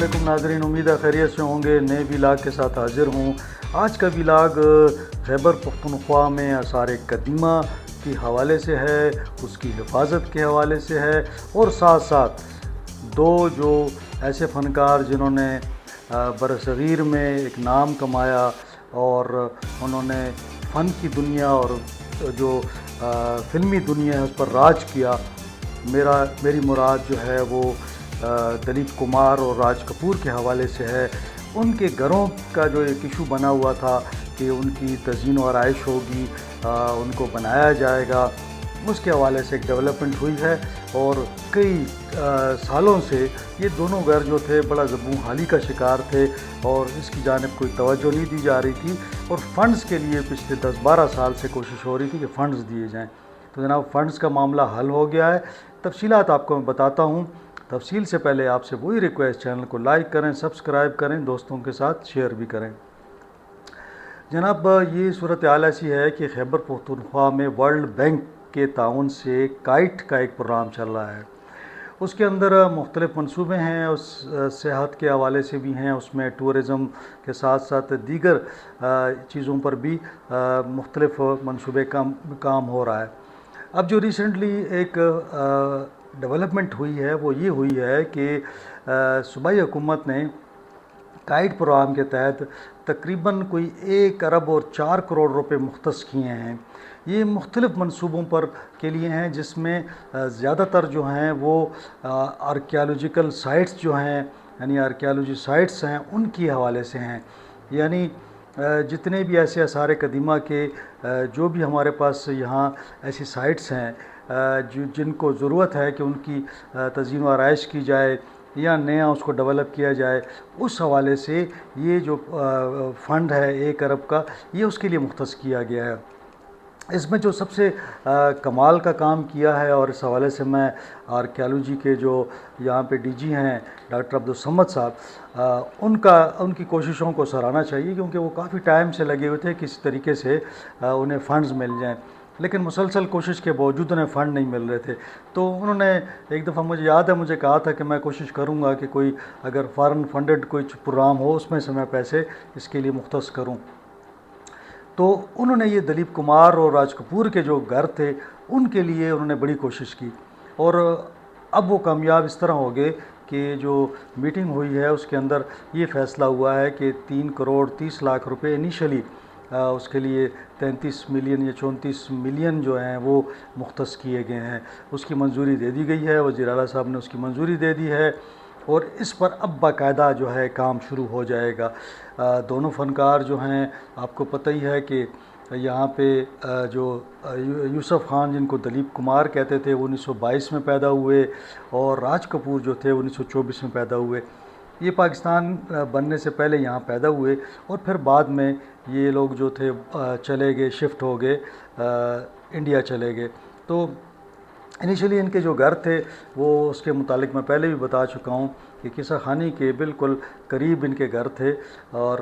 علیکم ناظرین، امید ہے خیریت سے ہوں گے۔ نئے ولاگ کے ساتھ حاضر ہوں۔ آج کا ولاگ خیبر پختونخوا میں آثار قدیمہ کے حوالے سے ہے، اس کی حفاظت کے حوالے سے ہے، اور ساتھ ساتھ دو جو ایسے فنکار جنہوں نے برصغیر میں ایک نام کمایا اور انہوں نے فن کی دنیا اور جو فلمی دنیا ہے اس پر راج کیا۔ میری مراد جو ہے وہ دلیپ کمار اور راج کپور کے حوالے سے ہے۔ ان کے گھروں کا جو ایک ایشو بنا ہوا تھا کہ ان کی تزئین و آرائش ہوگی، ان کو بنایا جائے گا، اس کے حوالے سے ایک ڈیولپمنٹ ہوئی ہے، اور کئی سالوں سے یہ دونوں گھر جو تھے بڑا زبوں حالی کا شکار تھے اور اس کی جانب کوئی توجہ نہیں دی جا رہی تھی، اور فنڈز کے لیے پچھلے 10-12 سال سے کوشش ہو رہی تھی کہ فنڈز دیے جائیں۔ تو جناب فنڈز کا معاملہ حل ہو گیا ہے۔ تفصیلات آپ کو میں بتاتا ہوں۔ تفصیل سے پہلے آپ سے وہی ریکویسٹ، چینل کو لائک کریں، سبسکرائب کریں، دوستوں کے ساتھ شیئر بھی کریں۔ جناب یہ صورتحال ایسی ہے کہ خیبر پختونخوا میں ورلڈ بینک کے تعاون سے کائٹ کا ایک پروگرام چل رہا ہے۔ اس کے اندر مختلف منصوبے ہیں، اس صحت کے حوالے سے بھی ہیں، اس میں ٹورزم کے ساتھ ساتھ دیگر چیزوں پر بھی مختلف منصوبے کام ہو رہا ہے۔ اب جو ریسنٹلی ایک ڈیولپمنٹ ہوئی ہے وہ یہ ہوئی ہے کہ صوبائی حکومت نے کائٹ پروگرام کے تحت تقریباً کوئی 1 ارب اور 4 کروڑ روپے مختص کیے ہیں۔ یہ مختلف منصوبوں پر کے لیے ہیں، جس میں زیادہ تر جو ہیں وہ آرکیالوجیکل سائٹس جو ہیں، یعنی آرکیالوجی سائٹس ہیں، ان کی حوالے سے ہیں۔ یعنی جتنے بھی ایسے آثار قدیمہ کے جو بھی ہمارے پاس یہاں ایسی سائٹس ہیں جن کو ضرورت ہے کہ ان کی تزئین و آرائش کی جائے یا نیا اس کو ڈیولپ کیا جائے، اس حوالے سے یہ جو فنڈ ہے 1 ارب کا، یہ اس کے لیے مختص کیا گیا ہے۔ اس میں جو سب سے کمال کا کام کیا ہے، اور اس حوالے سے میں آرکیالوجی کے جو یہاں پہ ڈی جی ہیں ڈاکٹر عبدالصمد صاحب، ان کی کوششوں کو سراہنا چاہیے، کیونکہ وہ کافی ٹائم سے لگے ہوئے تھے کسی طریقے سے انہیں فنڈز مل جائیں، لیکن مسلسل کوشش کے باوجود انہیں فنڈ نہیں مل رہے تھے۔ تو انہوں نے ایک دفعہ مجھے یاد ہے، مجھے کہا تھا کہ میں کوشش کروں گا کہ کوئی اگر فارن فنڈڈ کوئی پروگرام ہو اس میں سے میں پیسے اس کے لیے مختص کروں۔ تو انہوں نے یہ دلیپ کمار اور راج کپور کے جو گھر تھے ان کے لیے انہوں نے بڑی کوشش کی، اور اب وہ کامیاب اس طرح ہو گئے کہ جو میٹنگ ہوئی ہے اس کے اندر یہ فیصلہ ہوا ہے کہ 3 کروڑ 30 لاکھ روپے انیشلی اس کے لیے 33 ملین یا 34 ملین جو ہیں وہ مختص کیے گئے ہیں۔ اس کی منظوری دے دی گئی ہے، وزیر اعلیٰ صاحب نے اس کی منظوری دے دی ہے، اور اس پر اب باقاعدہ جو ہے کام شروع ہو جائے گا۔ دونوں فنکار جو ہیں، آپ کو پتہ ہی ہے کہ یہاں پہ جو یوسف خان جن کو دلیپ کمار کہتے تھے وہ 1922 میں پیدا ہوئے، اور راج کپور جو تھے 1924 میں پیدا ہوئے۔ یہ پاکستان بننے سے پہلے یہاں پیدا ہوئے، اور پھر بعد میں یہ لوگ جو تھے چلے گئے، شفٹ ہو گئے، انڈیا چلے گئے۔ تو انیشلی ان کے جو گھر تھے وہ اس کے متعلق میں پہلے بھی بتا چکا ہوں کہ قصہ خانی کے بالکل قریب ان کے گھر تھے، اور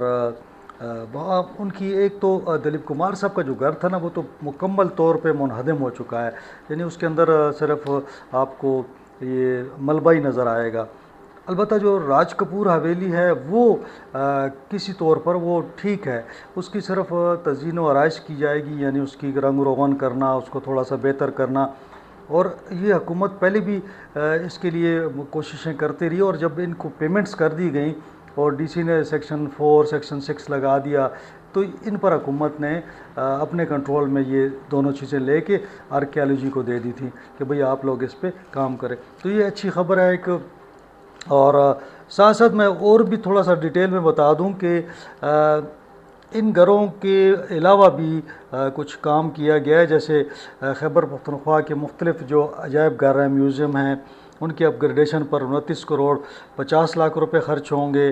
وہاں ان کی ایک تو دلیپ کمار صاحب کا جو گھر تھا نا وہ تو مکمل طور پہ منہدم ہو چکا ہے، یعنی اس کے اندر صرف آپ کو یہ ملبہ ہی نظر آئے گا۔ البتہ جو راج کپور حویلی ہے وہ کسی طور پر وہ ٹھیک ہے، اس کی صرف تزئین و آرائش کی جائے گی، یعنی اس کی رنگ روغن کرنا، اس کو تھوڑا سا بہتر کرنا، اور یہ حکومت پہلے بھی اس کے لیے کوششیں کرتے رہی، اور جب ان کو پیمنٹس کر دی گئیں اور ڈی سی نے سیکشن 4 سیکشن 6 لگا دیا، تو ان پر حکومت نے اپنے کنٹرول میں یہ دونوں چیزیں لے کے آرکیالوجی کو دے دی تھیں کہ بھئی آپ لوگ اس پہ کام کریں۔ تو یہ اچھی خبر ہے ایک، اور ساتھ ساتھ میں اور بھی تھوڑا سا ڈیٹیل میں بتا دوں کہ ان گھروں کے علاوہ بھی کچھ کام کیا گیا ہے، جیسے خیبر پختونخوا کے مختلف جو عجائب گھر ہیں، میوزیم ہیں، ان کی اپ گریڈیشن پر 29 کروڑ 50 لاکھ روپے خرچ ہوں گے،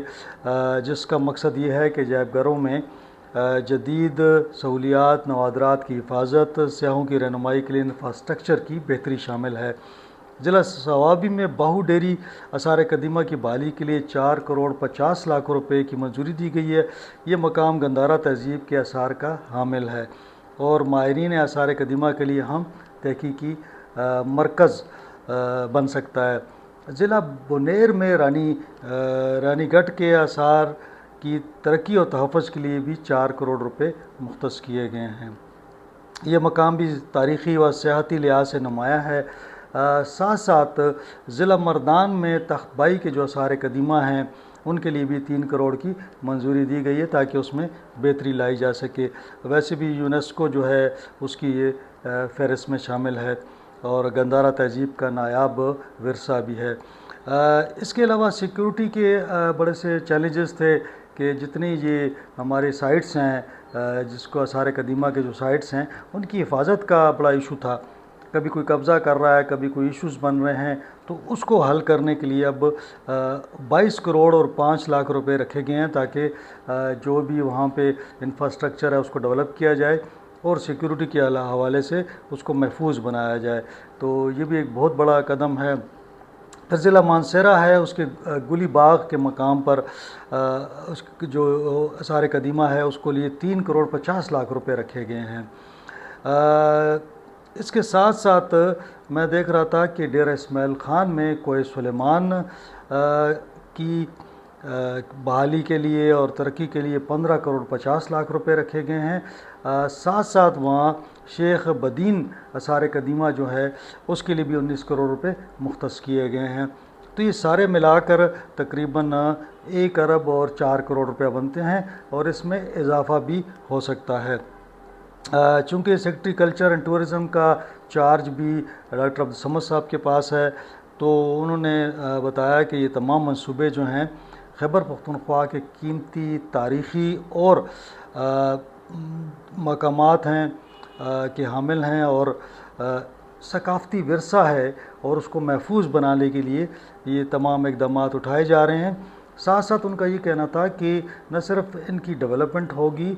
جس کا مقصد یہ ہے کہ عجائب گھروں میں جدید سہولیات، نوادرات کی حفاظت، سیاحوں کی رہنمائی کے لیے انفراسٹرکچر کی بہتری شامل ہے۔ ضلع صوابی میں باہو ڈیری آثار قدیمہ کی بحالی کے لیے 4 کروڑ 50 لاکھ روپے کی منظوری دی گئی ہے۔ یہ مقام گندھارا تہذیب کے آثار کا حامل ہے، اور ماہرین آثار قدیمہ کے لیے اہم تحقیقی مرکز بن سکتا ہے۔ ضلع بونیر میں رانی گڑھ کے آثار کی ترقی اور تحفظ کے لیے بھی 4 کروڑ روپے مختص کیے گئے ہیں۔ یہ مقام بھی تاریخی و سیاحتی لحاظ سے نمایاں ہے۔ ساتھ ساتھ ضلع مردان میں تخت بائی کے جو آثار قدیمہ ہیں ان کے لیے بھی 3 کروڑ کی منظوری دی گئی ہے تاکہ اس میں بہتری لائی جا سکے۔ ویسے بھی یونیسکو جو ہے اس کی یہ فہرست میں شامل ہے اور گندھارا تہذیب کا نایاب ورثہ بھی ہے۔ اس کے علاوہ سیکیورٹی کے بڑے سے چیلنجز تھے کہ جتنی یہ ہمارے سائٹس ہیں جس کو آثار قدیمہ کے جو سائٹس ہیں ان کی حفاظت کا بڑا ایشو تھا۔ کبھی کوئی قبضہ کر رہا ہے، کبھی کوئی ایشوز بن رہے ہیں، تو اس کو حل کرنے کے لیے اب 22 کروڑ اور 5 لاکھ روپے رکھے گئے ہیں تاکہ جو بھی وہاں پہ انفراسٹرکچر ہے اس کو ڈیولپ کیا جائے اور سیکیورٹی کے حوالے سے اس کو محفوظ بنایا جائے۔ تو یہ بھی ایک بہت بڑا قدم ہے۔ پھر ضلع مانسہرہ ہے، اس کے گلی باغ کے مقام پر اس جو آثار قدیمہ ہے اس کو لیے 3 کروڑ 50 لاکھ روپے رکھے گئے ہیں۔ اس کے ساتھ ساتھ میں دیکھ رہا تھا کہ ڈیرہ اسماعیل خان میں کوہ سلیمان کی بحالی کے لیے اور ترقی کے لیے 15 کروڑ 50 لاکھ روپے رکھے گئے ہیں۔ ساتھ ساتھ وہاں شیخ بدین آثار قدیمہ جو ہے اس کے لیے بھی 19 کروڑ روپے مختص کیے گئے ہیں۔ تو یہ سارے ملا کر تقریباً 1 ارب اور 4 کروڑ روپے بنتے ہیں اور اس میں اضافہ بھی ہو سکتا ہے۔ چونکہ سیکریٹری کلچر اینڈ ٹورزم کا چارج بھی ڈاکٹر عبدالصمد صاحب کے پاس ہے، تو انہوں نے بتایا کہ یہ تمام منصوبے جو ہیں خیبر پختونخوا کے قیمتی تاریخی اور مقامات ہیں کہ حامل ہیں اور ثقافتی ورثہ ہے اور اس کو محفوظ بنانے کے لیے یہ تمام اقدامات اٹھائے جا رہے ہیں۔ ساتھ ساتھ ان کا یہ کہنا تھا کہ نہ صرف ان کی ڈیولپمنٹ ہوگی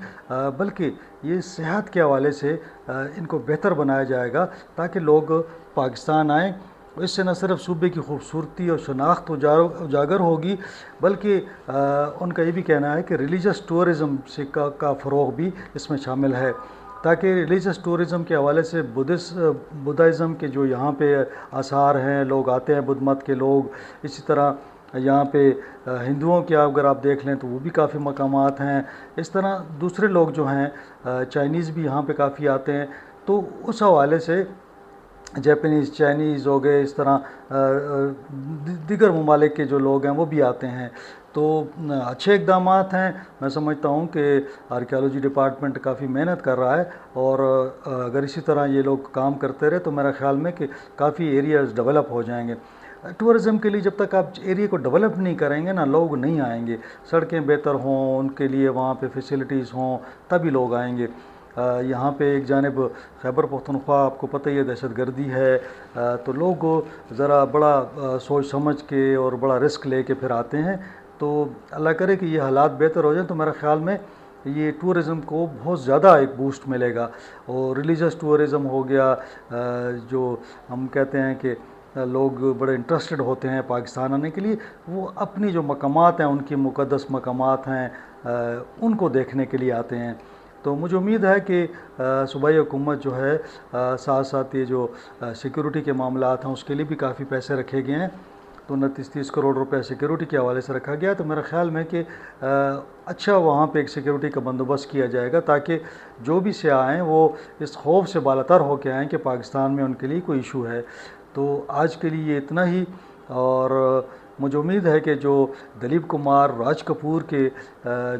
بلکہ یہ صحت کے حوالے سے ان کو بہتر بنایا جائے گا تاکہ لوگ پاکستان آئیں۔ اس سے نہ صرف صوبے کی خوبصورتی اور شناخت اجاگر ہوگی بلکہ ان کا یہ بھی کہنا ہے کہ ریلیجس ٹورزم کا فروغ بھی اس میں شامل ہے تاکہ ریلیجس ٹورزم کے حوالے سے بدھازم کے جو یہاں پہ آثار ہیں، لوگ آتے ہیں بدھ مت کے لوگ، اسی طرح یہاں پہ ہندوؤں کے اگر آپ دیکھ لیں تو وہ بھی کافی مقامات ہیں، اس طرح دوسرے لوگ جو ہیں چائنیز بھی یہاں پہ کافی آتے ہیں، تو اس حوالے سے جیپنیز، چائنیز ہو گئے، اس طرح دیگر ممالک کے جو لوگ ہیں وہ بھی آتے ہیں۔ تو اچھے اقدامات ہیں۔ میں سمجھتا ہوں کہ آرکیالوجی ڈپارٹمنٹ کافی محنت کر رہا ہے اور اگر اسی طرح یہ لوگ کام کرتے رہے تو میرا خیال میں کہ کافی ایریاز ڈیولپ ہو جائیں گے۔ ٹورزم کے لیے جب تک آپ ایریا کو ڈیولپ نہیں کریں گے نا، لوگ نہیں آئیں گے۔ سڑکیں بہتر ہوں، ان کے لیے وہاں پہ فیسلٹیز ہوں، تبھی لوگ آئیں گے۔ یہاں پہ ایک جانب خیبر پختونخوا آپ کو پتہ ہی ہے دہشت گردی ہے، تو لوگ ذرا بڑا سوچ سمجھ کے اور بڑا رسک لے کے پھر آتے ہیں۔ تو اللہ کرے کہ یہ حالات بہتر ہو جائیں تو میرا خیال میں یہ ٹورزم کو بہت زیادہ ایک بوسٹ ملے گا۔ اور ریلیجس ٹورزم ہو گیا، جو ہم کہتے ہیں کہ لوگ بڑے انٹرسٹڈ ہوتے ہیں پاکستان آنے کے لیے، وہ اپنی جو مقامات ہیں، ان کی مقدس مقامات ہیں، ان کو دیکھنے کے لیے آتے ہیں۔ تو مجھے امید ہے کہ صوبائی حکومت جو ہے ساتھ ساتھ یہ جو سیکیورٹی کے معاملات ہیں اس کے لیے بھی کافی پیسے رکھے گئے ہیں، تو 29-30 کروڑ روپے سیکیورٹی کے حوالے سے رکھا گیا۔ تو میرا خیال میں کہ اچھا وہاں پہ ایک سیکیورٹی کا بندوبست کیا جائے گا تاکہ جو بھی سیاح آئیں وہ اس خوف سے بالاتر ہو کے آئیں کہ پاکستان میں ان کے لیے کوئی ایشو ہے۔ تو آج کے لیے یہ اتنا ہی، اور مجھے امید ہے کہ جو دلیپ کمار راج کپور کے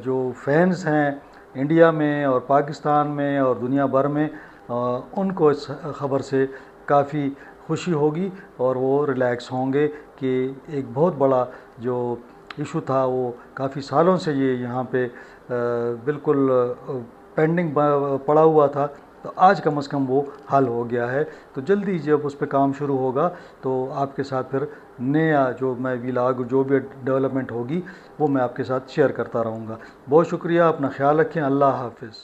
جو فینز ہیں انڈیا میں اور پاکستان میں اور دنیا بھر میں، ان کو اس خبر سے کافی خوشی ہوگی اور وہ ریلیکس ہوں گے کہ ایک بہت بڑا جو ایشو تھا وہ کافی سالوں سے یہ یہاں پہ بالکل پینڈنگ پڑا ہوا تھا، تو آج کم از کم وہ حل ہو گیا ہے۔ تو جلدی جب اس پہ کام شروع ہوگا تو آپ کے ساتھ پھر نیا جو میں ویلاگ جو بھی ڈیولپمنٹ ہوگی وہ میں آپ کے ساتھ شیئر کرتا رہوں گا۔ بہت شکریہ، اپنا خیال رکھیں، اللہ حافظ۔